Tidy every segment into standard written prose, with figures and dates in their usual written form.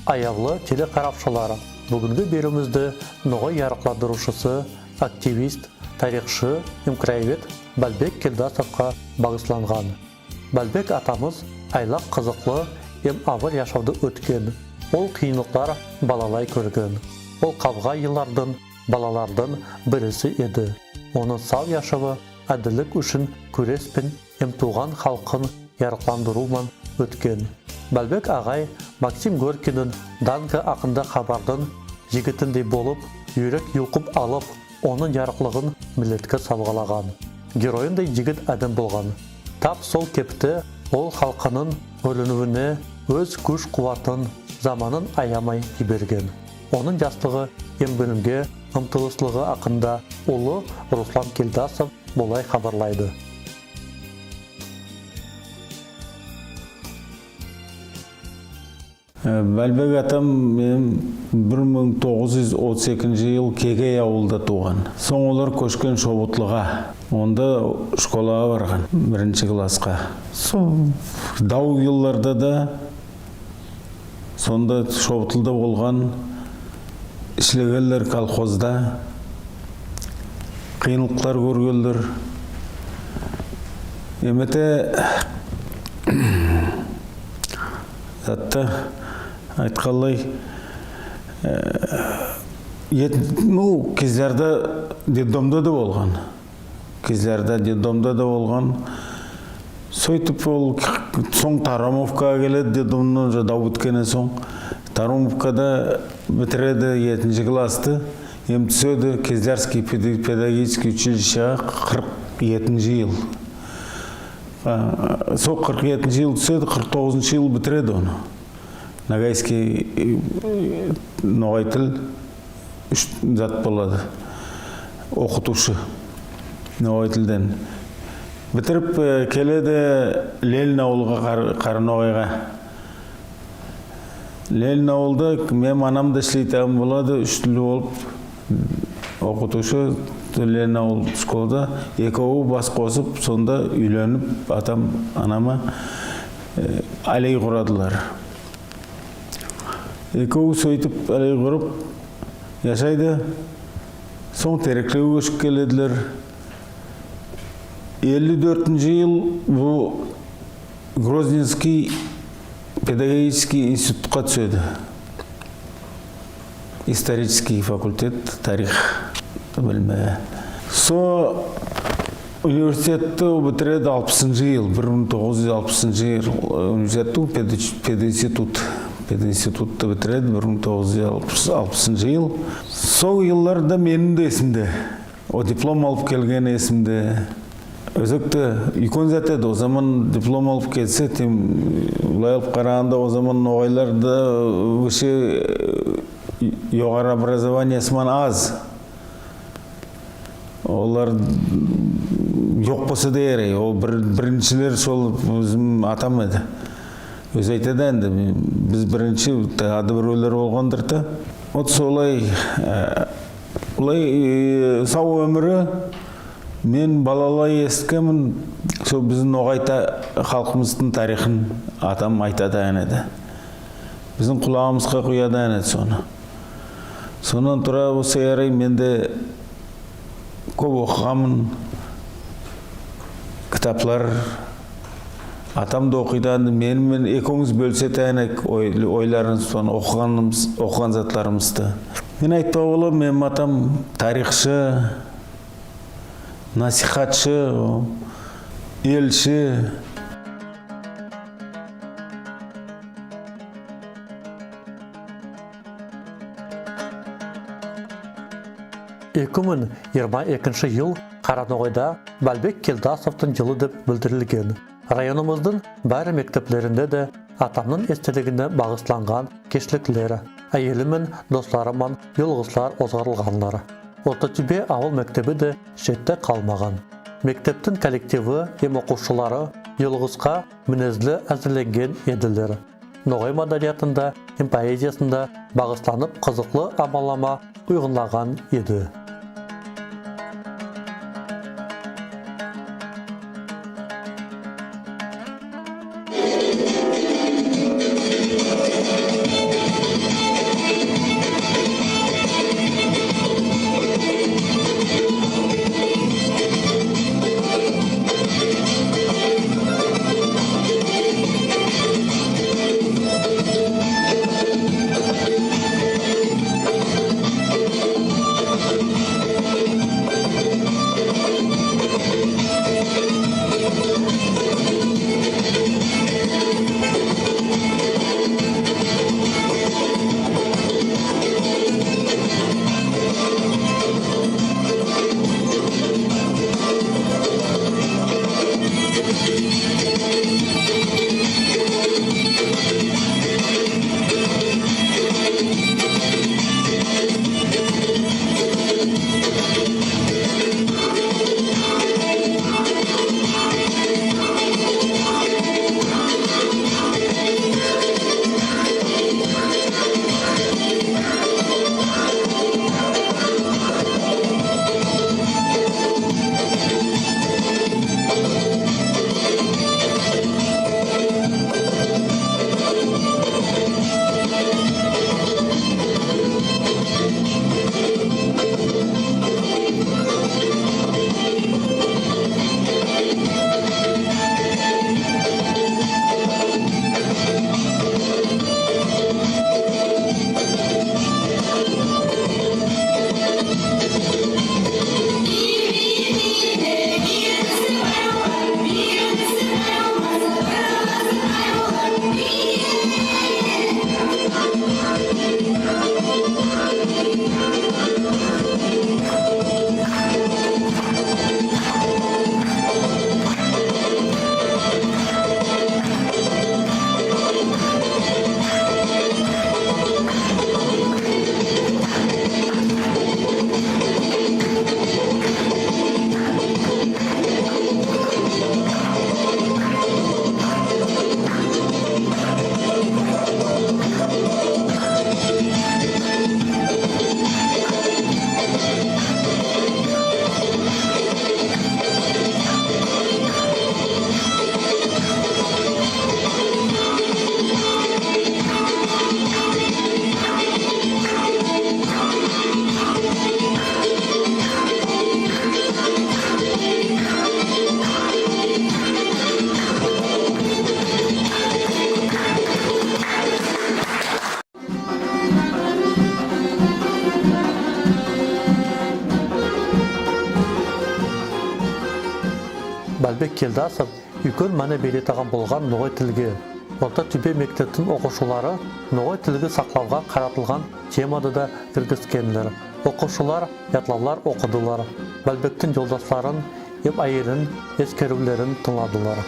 Аяулы телекарапшылар, бүгінгі берімізді ноғай ярықладырушысы, активист, тарихшы, имкраевед Балбек Келдасовқа бағысланған. Балбек атамыз айлақ қызықлы, авыр яшауды өткен. Ол қиынлықтар балалай көрген. Ол қабға елардың, балалардың бірісі еді. Оның сау яшауы әділік үшін күреспен туған халқын ярықландырумен өткен. Балбек ағай Максим Горкинің данғы ақында хабардың жігітіндей болып, үйрек юқып алып, оның ярықлығын милетке салғалаған. Героиндай жігіт әдім болған. Тап сол кепті ол халқының өлінуіне өз күш қуатын заманын аямай жіберген. Оның жастығы ембілімге ұмтылыслығы ақында ұлы Руслан Келдасов болай хабарлайды. Балбек атам 1932 жыл Кегей ауылда туған. Соң олар көшкен Шобутлыға. Онда школаға барған, 1-ші классқа. Дау жылларда да сонда Шобутлыда болған, ішлегелер колхозда, қиынлықтар көргелер. Еметі затты айтқалай, кездерді детдомда да болған. Сөйтіп ол соң Тарамовкаға келеді, детдомнан дау біткенен соң. Тарамовкада бітіреді 7-ші класты, түседі Кездерский педагогический училищеға 47-ші жыл. Сол 47-ші жыл түседі, 49-ші жыл бітіреді оны. Нагайский ноғай тіл 3 зат болады. Оқытушы ноғай тілден. Бітіріп келеді Ленин ауылға қарын оғайға. Ленин ауылда мен анамда ішлейтін болады, 3 тілі болып оқытушы Ленин ауыл школада екеуі бас қосып, сонда үйленіп, атам анама әлей құрадылар. Екеуі сөйтіп әлей құрып яшайды, соң Тереклеуге көшіп келеділер. 54-ші жыл бұл Грозненский педагогический институтқа түседі. Исторический факультет, тарих білмей. Со университетті бітіреді 60-ші жыл, 1960-ші жыл университетті пединститутты бітіреді 1960-ші жыл. Сол жылларда менің де есімде, о диплом алып келген есімде. Өзікті үйкен затеді, о заман диплом алып келсе, ұлай алып қарағанда, о заман оғайларды өше жоғары образованиясымен аз. Олар жоқ болса дейірі, ол біріншілер сол өзім атам еді. Өз айтады әнді, біз бірінші ады бір өлер болғандырды. От солай сау өмірі, мен балалай ескімін, сол біздің оғайта халқымыздың тарихын атам айтады әнеді. Біздің құлағымызға құяды әнеді соны. Сонан тұра осы әрі менде көп оқығамын, кітаплар, атамды оқидан, менімен екеуіңіз бөлсет әнек ойларын соны оқыған затларымызды. Мен айтпа олы, мен атам тарихшы, насихатшы, елші. 2022 жыл Қараноғайда Балбек Келдасовтың жылы деп білдірілген. Районымыздың бәрі мектеплерінде де атамның естелігіне бағысланған кешіліктері, әйелі мен достарыман елғыслар озғарылғанлары. Ортотүбе ауыл мектебі де шетте қалмаған. Мектептің коллективі оқушылары елғысқа мінезлі әзірленген еділер. Ноғай мадариятында, поэзиясында бағысланып қызықлы амалама ұйғынлаған еді. Келдасов үлкен мәні беретаған болған ноғай тілге. Орта түбе мектептің оқушылары ноғай тілге сақлауға қаратылған темады да кіргізгенлер. Оқушылар ятлаулар оқыдылар. Бәлбектің жолдасларын, еп айырын, ескерулерін тыңладылар.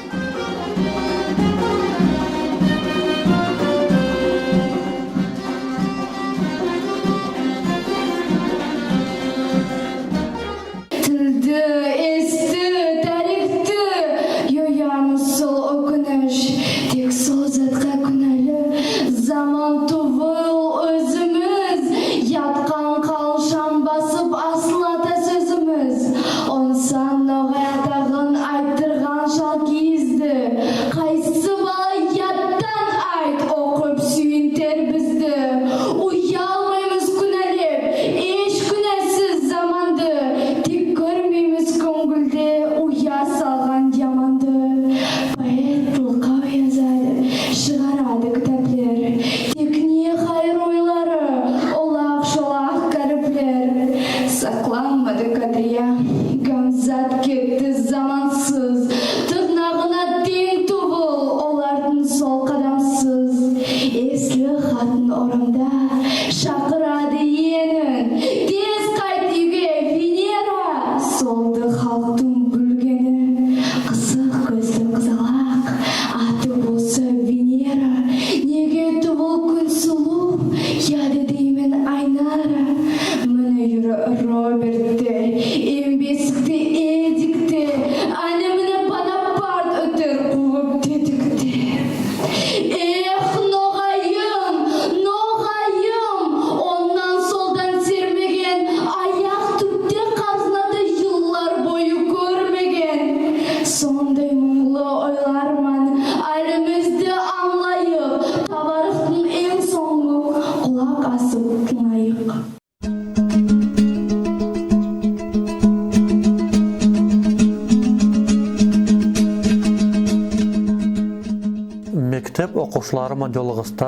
Мектеп оқушыларыма жолығыста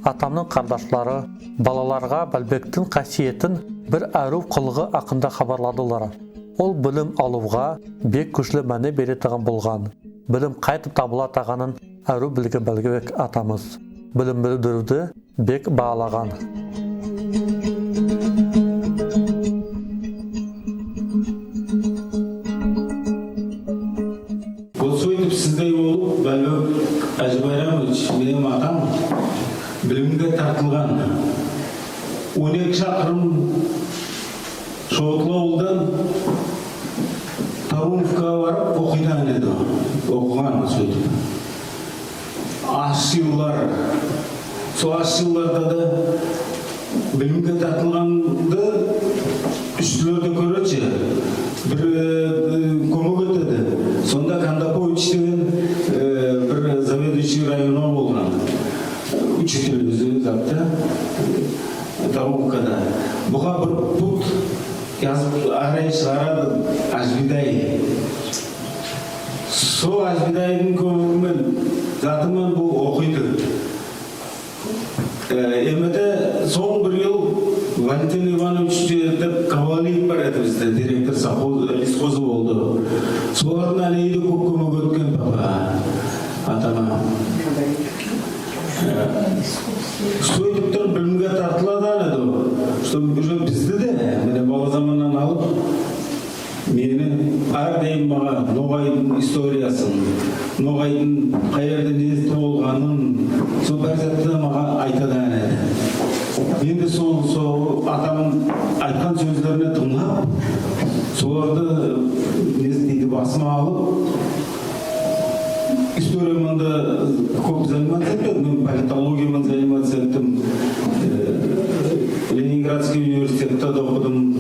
атамның қардашлары балаларға Бәлбектің қасиетін бір әру қылығы ақында хабарладылар. Ол білім алуға бек күшлі мәне беретіған болған. Білім қайтып табыла тағанын әру білге Бәлбек атамыз. Білім білдіруді бек бағалаған. Сіздей болып, Бәлбек Әжібайрамович, менің атам білімге тартылған. 12 шақырым Шоғытлы ауылдан Таруновқа барып оқидан еді. Оқыған сөйтіп. Аш жылдар. Сол аш жылдарда да білімге тартылғанды үстілерді көреді. Бір көмек өтеді. Сонда Кандапович деген бір заведующий района болған. Учитель өзі запта Таруновкада. Бұға бір пут yazıp araya çıkardı Ajbiday'ı. Сол Ajbiday'ın көмегімен затымен бұл оқиды. Емеді соң бір ел Валентин Иванович деп Ковалиев бар еді бізде, директор лесхозы болды. Солардың әлейді көп көмек өткен папа, атама. Сөйтіп тұрып білімге тартылады еді. Что уже бізді де, міне бала заманнан алып, мені әрдейім маға Ноғайдың историясын, Ноғайдың қайерде несі болғанын, сол бір затты маға айтады әнеді. Енді сол атамын айтқан сөздеріне тыңлап, соларды несі дейді басыма алып, историямын да көп заниматься етеді, мен политологиямен заниматься еттім. Ленинградский университетте де оқыдым.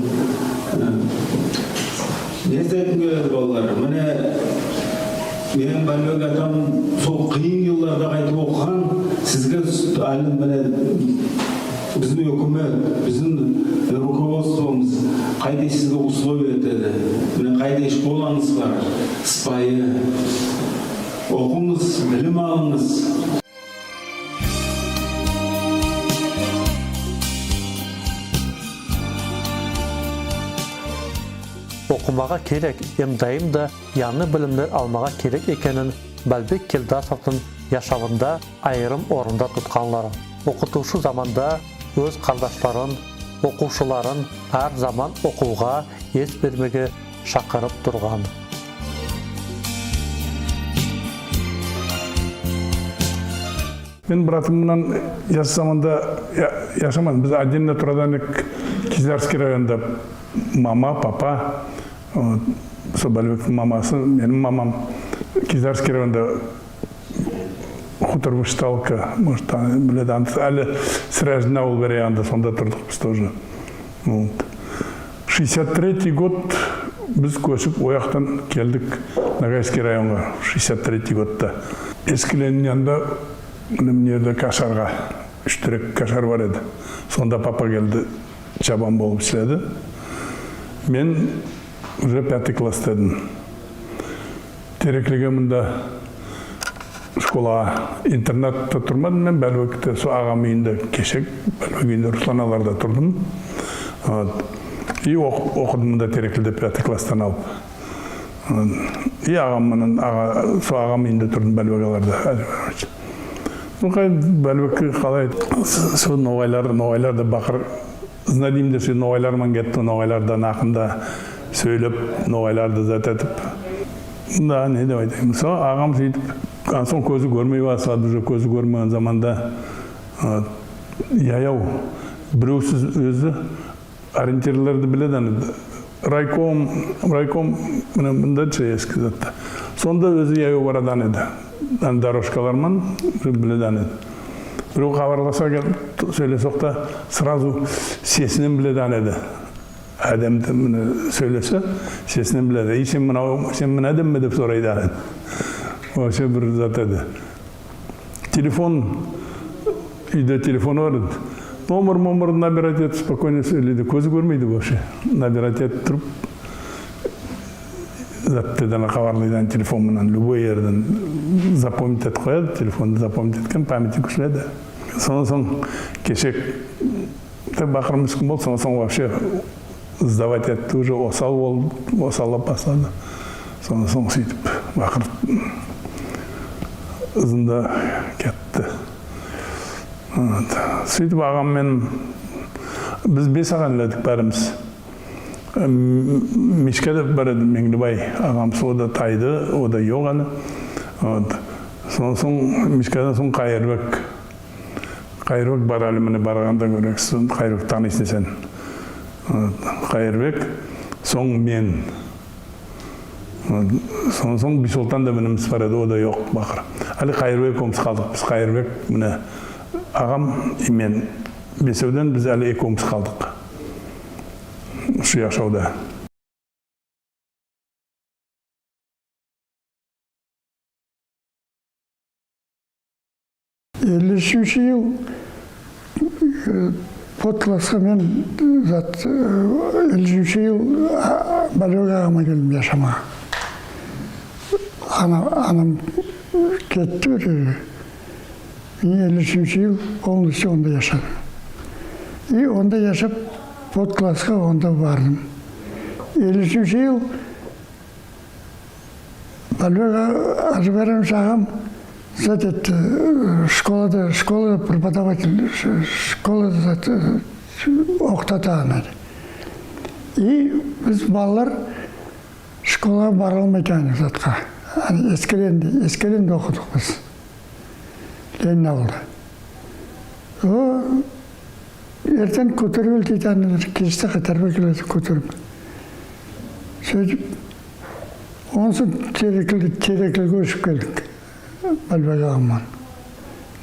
Не істейтін келеді балалар? Міне, менің Бәлбек атам сол қиын жылдарда қайтып оқыған, сізге әлі міне біздің өкімет, біздің руководствомыз қайда сізге условия етеді. Міне қайда школаңыз бар, сыпайы. Оқыңыз, білім алыңыз. Okumağa kerek, emdayım da yanlı bilimler almağa kerek ekenen Balbek Keldasov'un yaşamında ayrım orunda tutkanları. Okutuşu zamanda öz kardeşlerin, okuşuların her zaman okuğa es vermege şakırıp durgan. Ben bratımdan yaş zamanda yaşamadım. Biz отдельно тұрады Кизлярский районда мама, папа, сол Балбектің мамасы, менің мамам Кизлярский районда хутор Вышталка, может, біледі, әлі Сіраждың ауыл береянда, сонда тұрдық біз тоже. 63 год біз көшіп ояқтан келдік Ногайский районға, 63 годта. Ескіленің янда Мынерде кашарға, 3 кашар бар еді. Сонда папа келді, чабан болып істеді. Мен уже 5 класста едім. Терекліге мұнда школаға, интернатта тұрмадым. Мен Бәлбекте, со ағам үйінде кешек, Бәлбек үйінде Русланаларда тұрдым. И оқыдым мұнда Терекліде 5 класстан алып. И со ағам үйінде тұрдым Бәлбекаларда. Бәлбекке қалай сол ноғайларды бақыр знадим деп сөйтіп ноғайлармен кетті, ноғайлардан ақында сөйлеп, ноғайларды зат етіп. Да, не деп айтайын. Сол ағам сөйтіп, соң көзі көрмей бастады, уже көзі көрмеген заманда яяу, біреусіз өзі ориентирлерді біледі. Райком мында ескі затты. Сонда өзі яяу барадан еді. Дорожкалармен біледен еді. Біреу қабарласа келіп сөйлесоқта сразу сесінен біледен еді. Әдемді сөйлесе, сесінен біледі. Сен мін әдем ме деп сұрайдан еді. Още бір зат еді. Телефон, үйде телефон бар еді. Номер набирать еді, спокойно сөйлейді. Көзі көрмейді вообще. Набирать еді тұрып. Заттыдан хабарлайдан телефонынан любой жерден запомнить етіп қояды, телефонды запомнить еткен памяти күшіледі. Соң кешек бақыр мүскін болды, соң вообще сдавать етті, уже осал болды, осалап бастады. Соң сөйтіп бақыр ызында кетті. Сөйтіп ағаммен біз 5 аған іледік бәріміз. Мешкеде бар еді Меңдібай ағамыз, о да тайды, о да жоқ аны. Соң Мешкеден соң Қайырбек бар әліміне барғанда көрексіз, Қайырбек танисың сен. Қайырбек, соң мен. Соң Бисолтан да мініміз бар еді, о да жоқ бақыр. Әлі Қайырбек omыз қалдық, біз Қайырбек, міне ағам и мен. Бесеуден біз әлі 2 omыз қалдық. Şu yaşaуда. Üçüncü yıl podklassa men zat 53 yıl Balbek ağama geldim yaşama. Anam gitti bir. 53 yıl onun için onda yaşadım. İyi onda yaşap podklassқа onda бардым. 53 yıl Balbek Azberем ағам зат етті, школа преподаватель, школа зат оқытады. И біз балалар школаға бара алмайтын затқа. Ескеленде оқыдық біз. Ленин ауылда. Ертең көтеріп өлтейтін, кешті қатарбай келеді көтеріп. Сөйтіп, онсын терекліге өшіп келдік, Балбек ағаммен.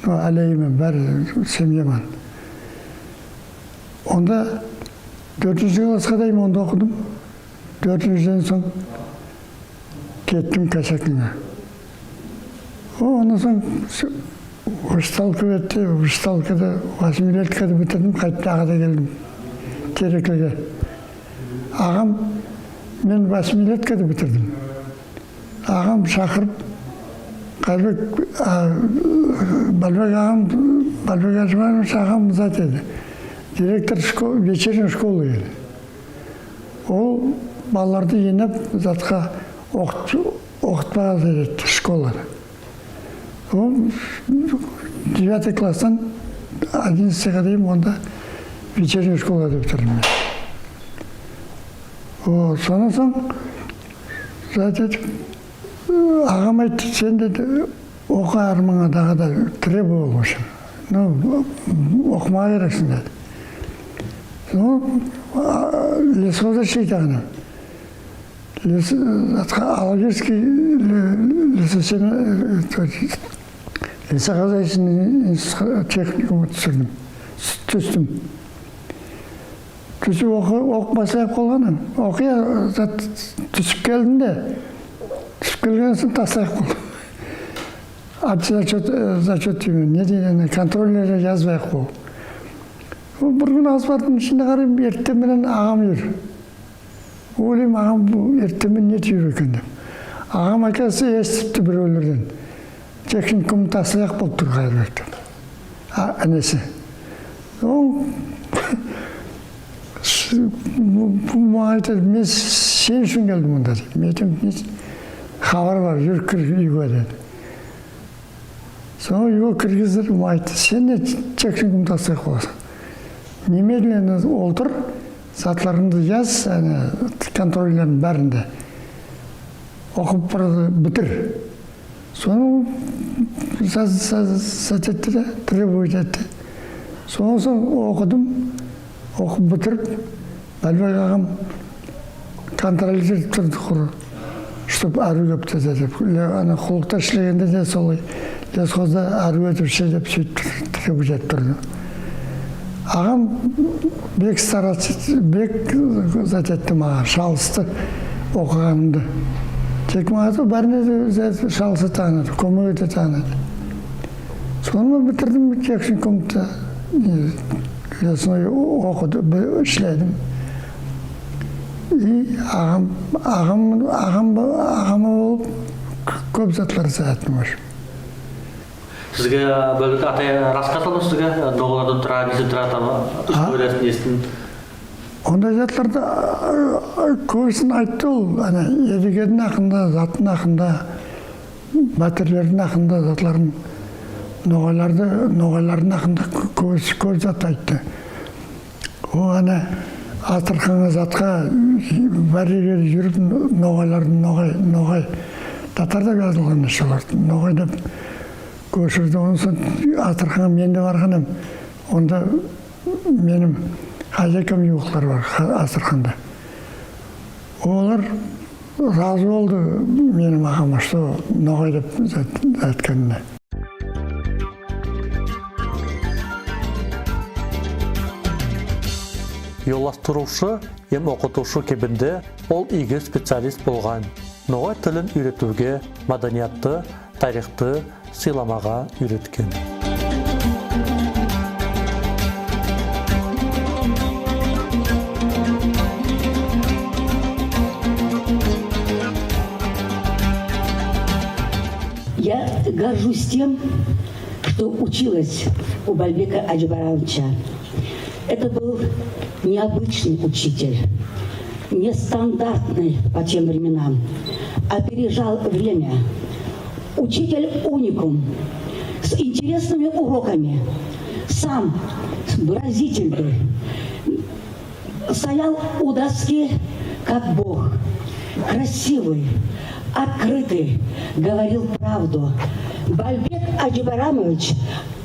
Әлеймен, бәрі семьямен. Онда 4-ші классқа дейін онда оқыдым. 4-шіден соң кеттім Кашакинға. Ондан соң Вышталка бетті, Вышталкада 8-леткада бітірдім, қайтты ағада келдім, Терекліге. Ағам, мен 8-леткада бітірдім. Ағам шақырып, Балбек ағам, Балбек Ажманович ағам зат еді. Директор вечерней школы еді. Ол балаларды енеп затқа оқытпаған деді школада. 9 класстан 11-ға дейін онда вечерний школада бітірдім мен. Сонан соң ағам айтты, сен де оқы армаңа дағы да требовал болшын. Оқымаға керексің деді. Лесхоза шейді ағанам. Алгерский лесохозяйственный техникумы түстім. Түсіп оқымасайып қолғаным. Оқия түсіп келдім де, түсіп келген соң тасайып қолдым. Зачет деймін, не дейін, контроллері жазбайық бол. Бір күн аспардың ішінде қарайым, ертеменен ағам жүр. Ойлайым, ағам ертемен не түйір екен деп. Ағам әкесі естіпті біреулерден. Техникум тасаяқ болып тұр Қайырбектен. Әнесі. Маған айтады, мен сен үшін келдім мұнда дейді. Мен айтам, хабар бар, жүр кір үйге деді. Соң үйге кіргіздір, маған айтты, сен не техникум тасаяқ боласың. Немедленно олтыр, затларыңды жаз, контроллердің бәрінде. Оқып барды, бітір. Соны затетті де, требует етті. Соны соң оқыдым, оқып бітіріп, Бәлбек ағам контроллер тұрды құры, чтоб әрі көпті деп. Құлықта ішлегенде де солай, лесхозда әрі өтірше деп сөйтіп требует етті тұрды. Ағам бек затетті маған, шалысты оқығанымды. Тек мағаты бәріне шалысы тағынады, көмек ете тағынады. Соны бітірдім, кекшін көмікті оқыды, ішледім. Ағама болып көп затлар саяттым өшім. Сізге бөлік атай рассказал сізге? Доғылардан тұра, несін тұратаны, істөресін естін? Ондай затларды көбісін айтты ол. Едігердің ақында, затын ақында, бәтірлердің ақында, затларын, ноғайлардың ақында көп зат айтты. О, Астраханға затқа бәрігер жүріп, ноғайлардың, ноғай, татарда жазылған шаларды, ноғай деп көшірді. Оның соң Астраханға мен де барғаным, онда менің хозяйкам юқлар бар Астраханда. Олар разы болды менің ағама, что ноғай деп әткеніне. Yollaştıruvшы ем оқытушы кебінде ол игі специалист болған. Ноғай тілін үйретуге, маданиятты, тарихты сыйламаға үйреткен. Я горжусь тем, что училась у Бальбека Аджибаровича. Это был необычный учитель, нестандартный по тем временам, опережал время. Учитель-уникум, с интересными уроками, сам выразительный, стоял у доски как Бог, красивый, открытый, говорил правду. Бальбек Аджибарамович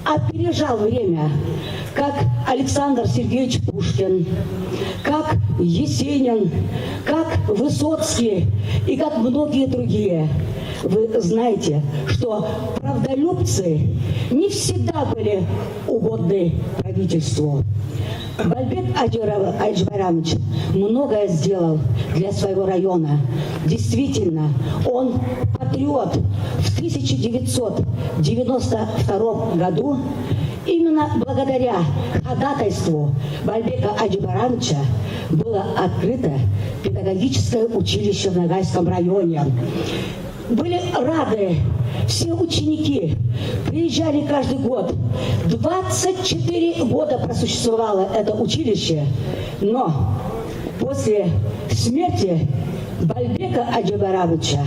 опережал время, как Александр Сергеевич Пушкин, как Есенин, как Высоцкий и как многие другие. Вы знаете, что правдолюбцы не всегда были угодны правительству. Бальбек Аджибарамович многое сделал для своего района. Действительно, он патриот. В 1992 году именно благодаря ходатайству Бальбека Аджибарамовича было открыто педагогическое училище в Ногайском районе. Были рады все ученики, приезжали каждый год. 24 года просуществовало это училище, но после смерти Бальбека Аджабаровича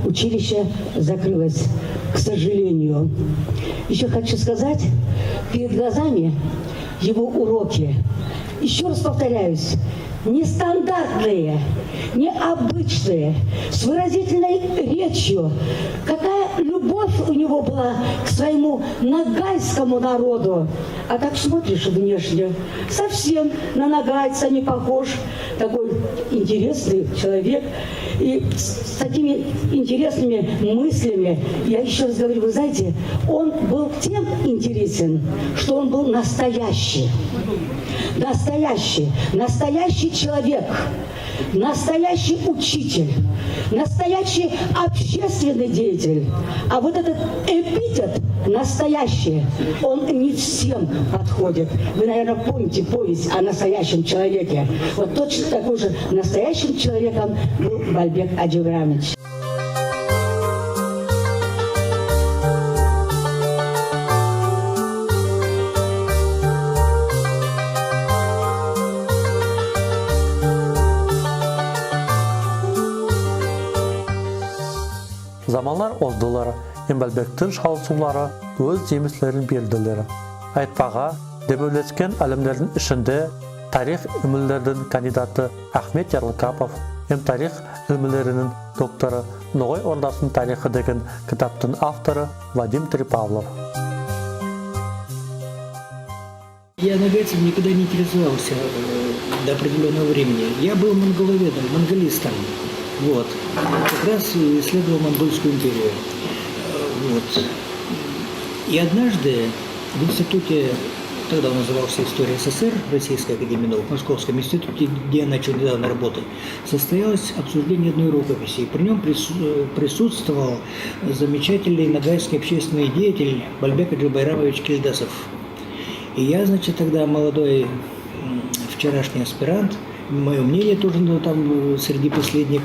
училище закрылось, к сожалению. Еще хочу сказать, перед глазами его уроки, еще раз повторяюсь, нестандартные, необычные, с выразительной речью. Какая любовь у него была к своему нагайскому народу. А так смотришь внешне, совсем на нагайца не похож. Такой интересный человек. И с такими интересными мыслями, я еще раз говорю, вы знаете, он был тем интересен, что он был настоящий. Настоящий человек, настоящий учитель, настоящий общественный деятель. А вот этот эпитет «настоящий», он не всем подходит. Вы, наверное, помните повесть о настоящем человеке. Вот точно такой же настоящим человеком был Бальбек Аджабарович. Zamanlar ozdular, Balbek'tin şalsулары өз жеміслерін берділер. Айтпаға, демеулескен әлімдердің ішінде тарих ілмілердің кандидаты Ахмет Ярлыкапов, тарих ілмілерінің докторы, Ноғай Ордасының тарихы деген кітаптың авторы Вадим Трипавлов. Я нагайцем никогда не интересовался до определенного времени. Я был монголоведом, монголистом. Вот. Как раз исследовал Монгольскую империю. Вот. И однажды в институте, тогда он назывался «История СССР», Российской академии наук, в Московском институте, где я начал недавно работать, состоялось обсуждение одной рукописи. И при нем присутствовал замечательный нагайский общественный деятель Бальбек Аджабарович Кильдасов. И я, значит, тогда молодой вчерашний аспирант, мое мнение тоже там среди последних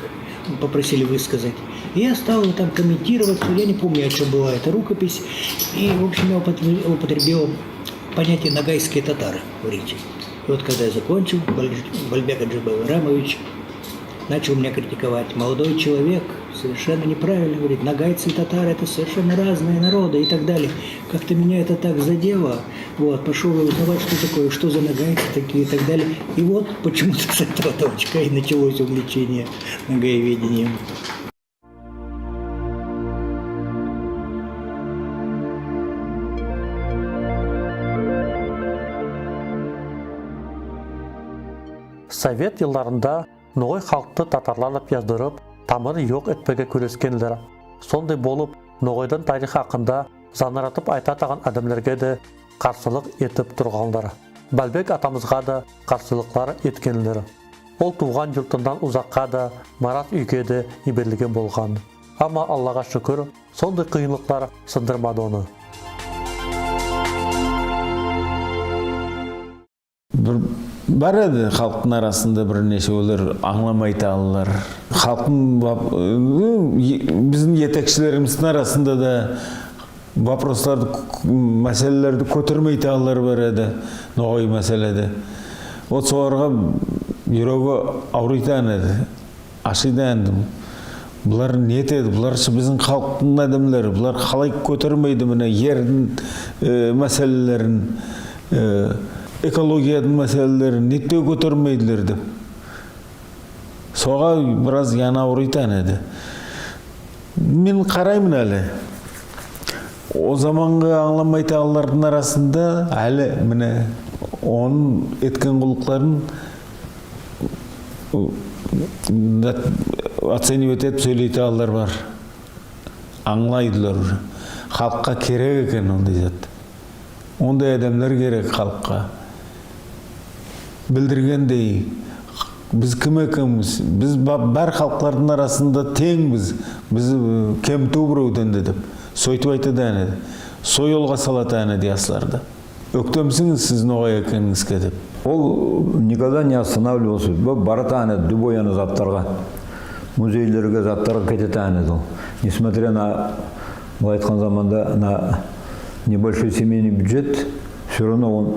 попросили высказать. И я стал там комментировать, я не помню, о чем была эта рукопись, и, в общем, я употребил понятие «нагайские татары» в речи. И вот когда я закончил, Бальбек Аджабарович начал меня критиковать. Молодой человек совершенно неправильно говорит, нагайцы и татары – это совершенно разные народы и так далее. Как-то меня это так задело. Вот, пошел узнавать, что такое, что за нагайцы такие и так далее. И вот почему-то с этого точка и началось увлечение нагаеведением. Совет yıllarında Ноғай халықты татарларлап яздырып, тамыры yok etpege күрескенлер. Сондай болып, Ноғайдың тарихы хақында занаратып айтатаған адамлерге де қарсылық етіп тұрғандар. Бальбек атамызға да қарсылықлар еткенлер. Ол туған жұртынан ұзаққа да, Марат үйге де еберлеген болған. Ама Аллаға шүкір, сондай қиынлықтар сындырмады оны. Бар еді халықтың арасында бірнеше олар аңламайды алылар. Біздің етекшілеріміздің арасында да вопростарды, мәселелерді көтермейді алылар бар еді, Ноғай мәселеде. От соларға жүрегі ауырайтан еді, ашидан еді. Бұлар не етеді, бұлар біздің халықтың адамлары, бұлар қалай көтермейді міне ердің мәселелерін, экологияның мәселелерін нетте көтермейділер деп. Соға біраз яна ауырайтан еді. Мен қараймын әлі. О заманғы аңламайды аллардың арасында әлі міне оның еткен құлықларын оценивать етіп сөйлейті аллар бар. Аңлайдылар. Халыққа керек екен ондай зат. Ондай адамдар керек халыққа. Білдіргендей, біз кім екенбіз, біз бар халықтардың арасында теңбіз, біз кемту біреуден деп, сойтып айтады әнеді, сойылға салаты әнеді ясыларды. Өктемсіңіз сіз Ноғай екеніңізге деп. Ол никогда не останавливался, барата әнеді, любой әні заттарға, музейлерге заттарға кететі әнеді. Несмотря на, айтқан заманда, на небольшой семейный бюджет, все равно он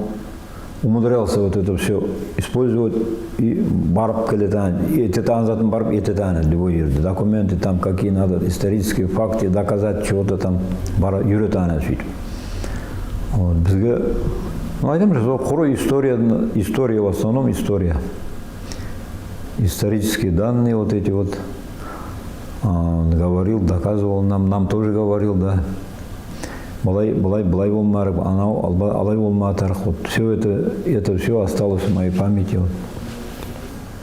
умудрялся вот это все использовать и барып келетан, этетан затын барып этетан любой жерде. Документы там какие надо, исторические факты, доказать чего-то там бара юретан сөйтіп. Вот, бізге, ну, айтам же, құры история в основном история. Исторические данные вот эти вот, он говорил, доказывал нам тоже говорил, да. Былай болмарып, анау алай болматырық, вот все это все осталось в моей памяти. Вот.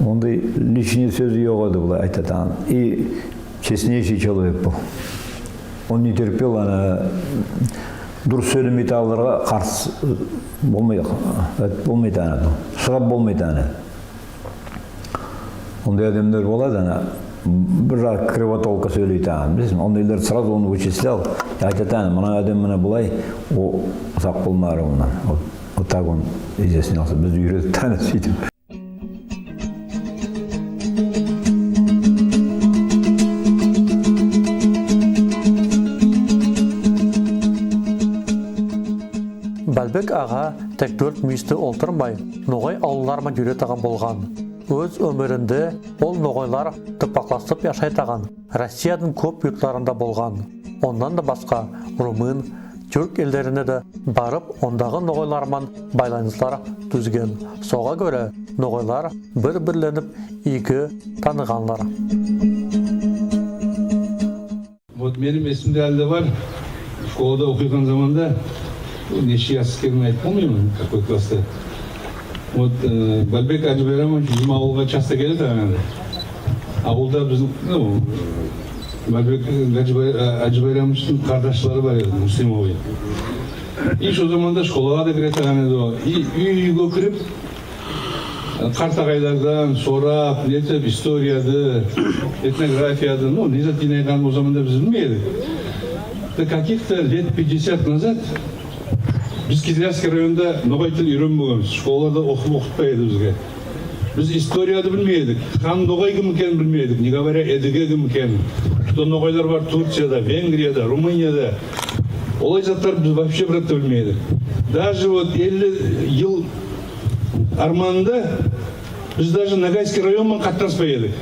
Ондай лишний сөзі жоқ еді, былай айтатан. И честнейший человек был. Он не терпел, дұрыс сөйлемейді аларға қарсы болмайды аны, шығап болмайды аны. Ондай адамдар болады, бір кривотолка сөйлейді аны. Білесің, ондайлар сразу оны вычислял, айтады аны, мына адам мына бұлай, о сақ болмары онан. Вот так он изъяснялся, біз үйретті аны сөйтіп. Бәлбек аға тек 4 мүйісті олтырмай, ноғай аулыларма жүретаған болған. Өз өмірінде ол ноғайлар тыпақласып яшайтаған. Россиядың көп юртларында болған. Ондан да басқа румын, түрк елдеріне де барып, ондағы ноғайларман байланыстар түзген. Соға көре ноғайлар бір-бірленіп игі танығанлар. Вот менің есімде әлде бар, школада оқиған заманда, неше ясыскерін айтып болмаймын, какой класста. Вот Бәлбек Ажбайрамович bizim ауылға часто келеді ағанды. Ауылда біздің, Бәлбек Ажбайрамовичтің қардашлары бар еді, Муслимовой. И шо заманда школаға да кіреді ағанды. И үйге кіріп, қартағайлардан сорап, нетіп, историяды, этнографияды, не затинайған о заманда біз білмейді. Каких-то лет 50 назад біз Кизлярский районда ноғай тіл үйренбегенбіз. Школаларда оқытпайды бізге. Біз историяды білмейдік. Хан ноғай кім екенін білмейдік. Не говоря, едіге кім екенін. Что ноғайлар бар Турцияда, Венгрияда, Румынияда. Олай заттар біз вообще біратты білмейдік. Даже вот 50 ел арманында біз даже Ногайский районмен қатынаспай едік.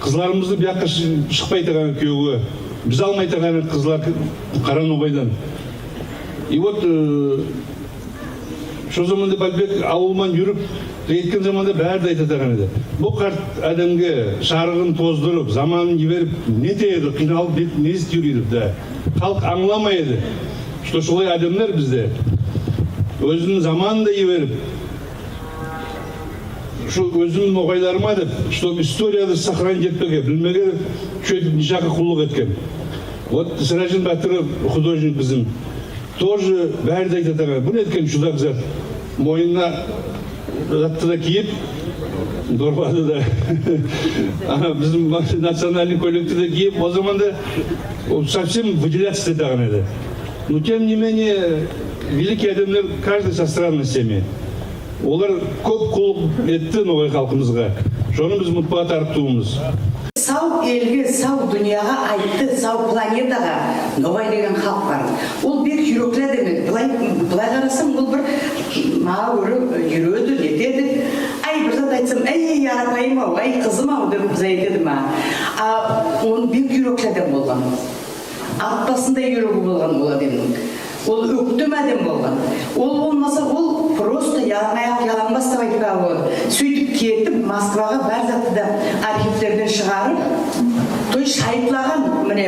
Қызларымызды бияққа шықпай таған күйеуге. Біз алмай таған қызлар қара ноғайдан. И вот, шо заманда Бәлбек ауылман жүріп, жеткен заманда бәрді айтатаған еді. Бұл қарт адамға шарығын тоздырып, заманын жіберіп, не тейді, қиналып, не істейді, да. Халық аңламайды, что шолай адамдар бізде. Өзінің заманын да жіберіп, өзінің ноғайларыма деп, что историяды сохранить етпеге, білмеге, шөйтіп нишақы құллық еткен. Вот Сыражин Батыров, художник біздің, тоже бәрді айтатаған. Бұл еткен шудақ зат. Мойнына затты да киіп, дорбады да. Біздің национальный көйлекті да киіп, о заманда совсем выделяться етаған еді. Но тем не менее, великий адамдар каждый со странностями. Олар көп құлық етті ноғай халқымызға. Жоны біз мұтпаға тарттуымыз. Сау елге, сау дүнияға айтты, сау планетаға ноғай деген халық бар. Ол бек жүректі демек. Былай қарасам, ол бір маға үреді, нетеді. Ай, бір зат айтсам, ай, арапайым ау, ай, қызым ау, деп біз айтеді ма. Оның бек жүректі дем болған. Аттасындай жүрегі болған ол адамның. Ол өктім әдем болған. Ол болмаса, ол просто ялаң бастап айтуға болады. Сөйтіп кетіп, Москваға бар затты да архивтерден шығарып, той шайытлаған, міне,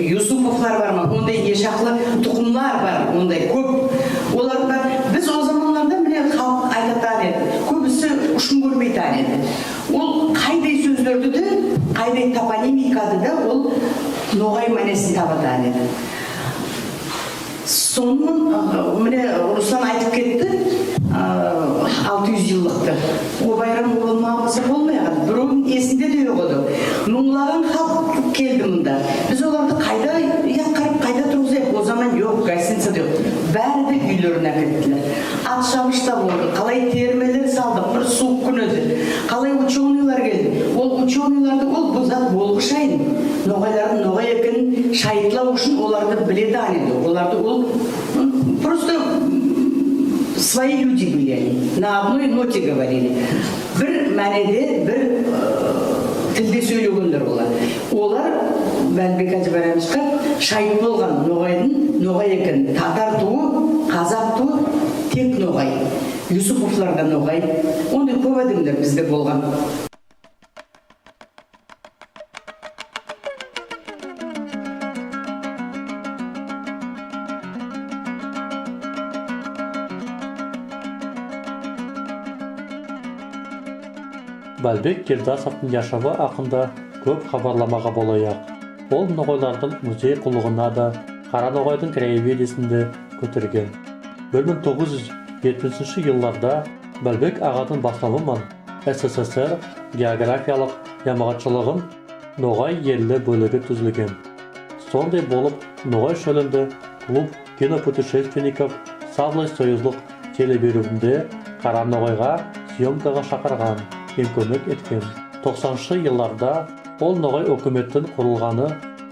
Юсуповлар бар ма, ондай ешақлы тұқымлар бар, ондай көп. Олар бар. Біз о заманларда міне халық айтатан еді. Көбісі ұшын көрмейтан еді. Ол қайдай сөздерді де, қайдай топонимикады да, ол ноғай мәнесін табатан еді. Сонын, міне, Руслан айтып кетті, 600 жылдықты. О байрам болмағысы болмайған. Біреудің есінде де өғыды. Мұңлаған халық келді мұнда. Біз оларды қайда яққарып, қайда тұрғызайық? О zaman жоқ, гостиница да жоқ. Бәрі де үйлеріне кеттілер. Ат шабышта болды. Қалай термелер салдық, бір суық күн өді. Қалай ученыйлар келді. Ол ученыйларды бұл зат болғы шайын. Ноғайлардың ноғай екенін шайытлау үшін оларды біледі анеді. Оларды ол просто свои люди были они, на одной ноте говорили. Bir мәнеде, bir тілде сөйлегендер олар. Олар, Бәлбек Әжі Байрамовичқа шайып болған ноғай екен. Татар туы, қазақ туы, тек ноғай. Юсуповлар да ноғай. Ондай көп адамдар бізде болған. Бәлбек Келдасовтың яшавы ақында көп хабарламаға болайық. Ол ноғайлардың музей құлығына да Қара ноғайдың краеведесінде көтерген. 1970 жылларда Бәлбек ағадың басылымымен СССР географиялық ямағатшылығын ноғай елі бөлігі түзілген. Сондай болып, ноғай шөлінде клуб кинопутешественников Саблай союзлық телеберуінде Қара ноғайға съемкаға шақырған. Көмек еткен. 90-шы жылларда ол ноғай өкіметтің құрылғаны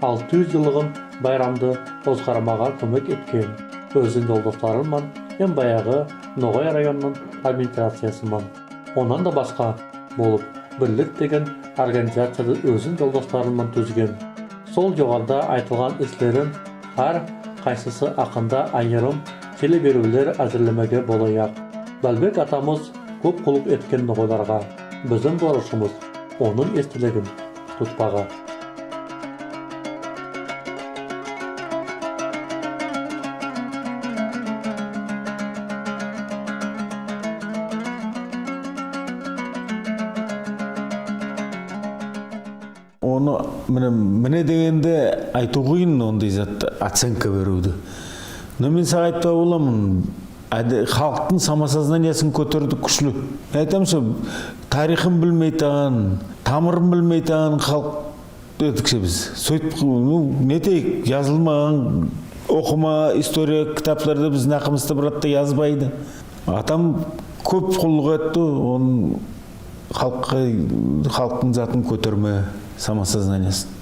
600 жылығын байрамды озғармаға көмек еткен. Өзін жолдастарымен ең баяғы ноғай районының администрациясымен. Онан да басқа болып, бірлік деген организацияды өзін жолдастарымен түзген. Сол жоғарда айтылған істерін әр қайсысы ақында айырым телеберулер әзірлемеге болайық. Бәлбек атамыз көп құлық еткен ноғайларға. Біздің борышымыз оның естілігін тұтпаға. Оны міне дегенде айту қиын, ондай затты оценка беруді. Но мен саған айтпай боламын, халықтың самосознаниясын көтерді күшлі. Айтамшы, тарихын білмейтін, тамырын білмейтін халық өтікше біз. Сөйтіп, нетейік, жазылмаған, оқыма, история кітапларда біз нақымызды біратта yazбайды. Атам көп құлық етті, оның халықтың затын көтерме самосознаниясын.